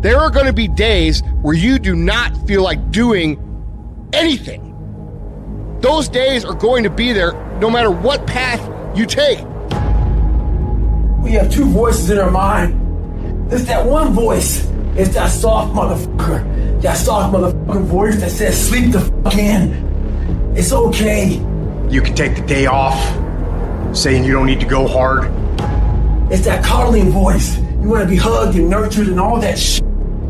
There are going to be days where you do not feel like doing anything. Those days are going to be there no matter what path you take. We have two voices in our mind. There's that one voice. It's that soft motherfucker. That soft motherfucking voice that says, sleep the fuck in. It's okay. You can take the day off, saying you don't need to go hard. It's that coddling voice. You want to be hugged and nurtured and all that shit.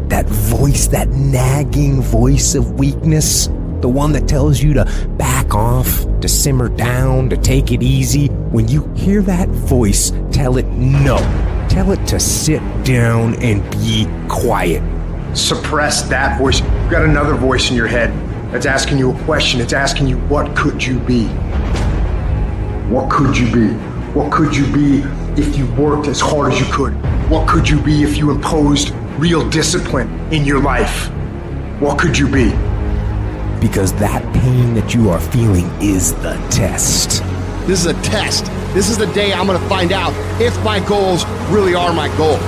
That voice, that nagging voice of weakness, the one that tells you to back off, to simmer down, to take it easy. When you hear that voice, tell it no. Tell it to sit down and be quiet. Suppress that voice. You've got another voice in your head that's asking you a question. It's asking you, what could you be? What could you be? What could you be if you worked as hard as you could? What could you be if you imposed real discipline in your life? What could you be? Because that pain that you are feeling is the test. This is a test. This is the day I'm going to find out if my goals really are my goals.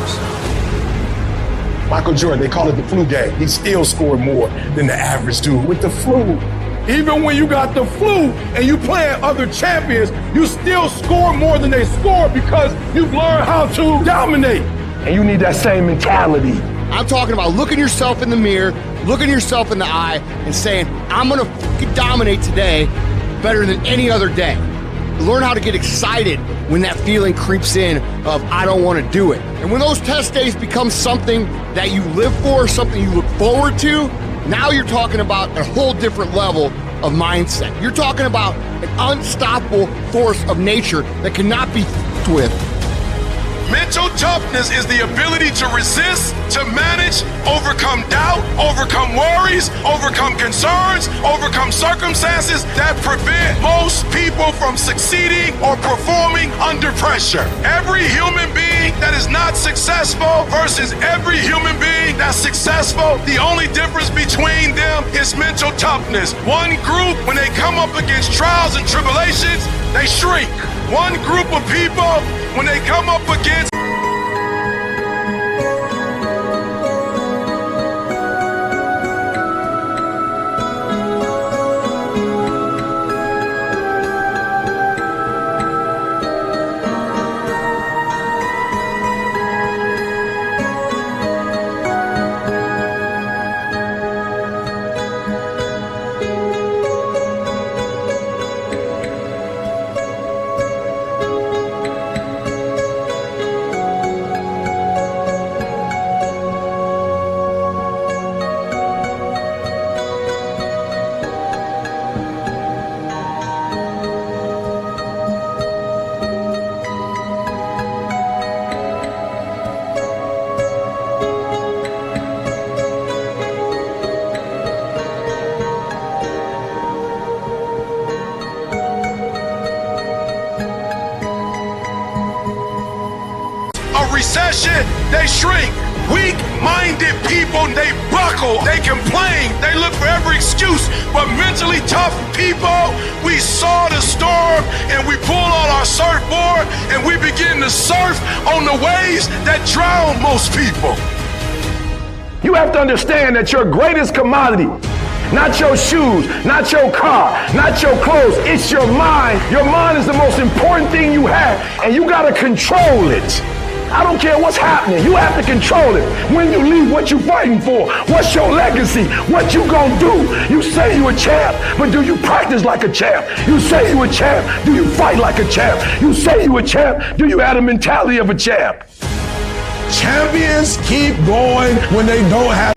Michael Jordan, they call it the flu game. He still scored more than the average dude with the flu. Even when you got the flu and you playing other champions, you still score more than they score because you've learned how to dominate. And you need that same mentality. I'm talking about looking yourself in the mirror, looking yourself in the eye, and saying, I'm going to fucking dominate today better than any other day. Learn how to get excited when that feeling creeps in of, I don't want to do it. And when those test days become something that you live for, something you look forward to, now you're talking about a whole different level of mindset. You're talking about an unstoppable force of nature that cannot be f***ed with. Mental toughness is the ability to resist, to manage, overcome doubt, overcome worries, overcome concerns, overcome circumstances that prevent most people from succeeding or performing under pressure. Every human being that is not successful versus every human being that's successful, the only difference between them is mental toughness. One group, when they come up against trials and tribulations, they shrink. One group of people, when they come up against recession, they shrink. Weak-minded people, they buckle, they complain, they look for every excuse. But mentally tough people, we saw the storm and we pull on our surfboard and we begin to surf on the waves that drown most people. You have to understand that your greatest commodity, not your shoes, not your car, not your clothes, it's your mind. Your mind is the most important thing you have, and you gotta control it. I don't care what's happening, you have to control it. When you leave, what you fighting for? What's your legacy? What you gonna do? You say you a champ, but do you practice like a champ? You say you a champ, do you fight like a champ? You say you a champ, do you have the mentality of a champ? Champions keep going when they don't have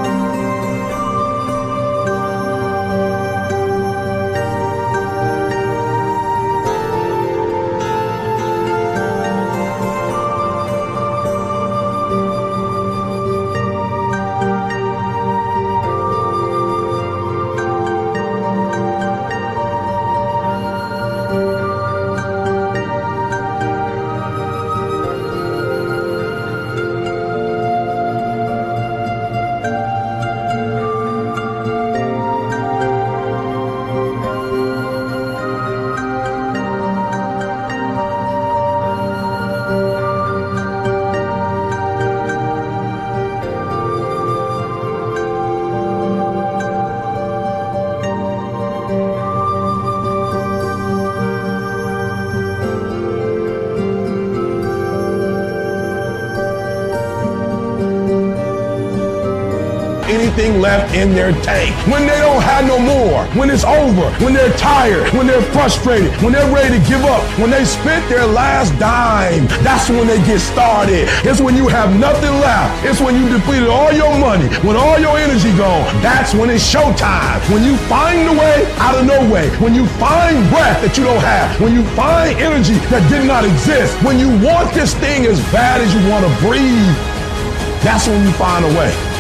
anything left in their tank. When they don't have no more, when it's over, when they're tired, when they're frustrated, when they're ready to give up, when they spent their last dime, that's when they get started. It's when you have nothing left. It's when you depleted all your money, when all your energy gone. That's when it's showtime. When you find the way out of no way, when you find breath that you don't have, when you find energy that did not exist, when you want this thing as bad as you want to breathe, that's when you find a way.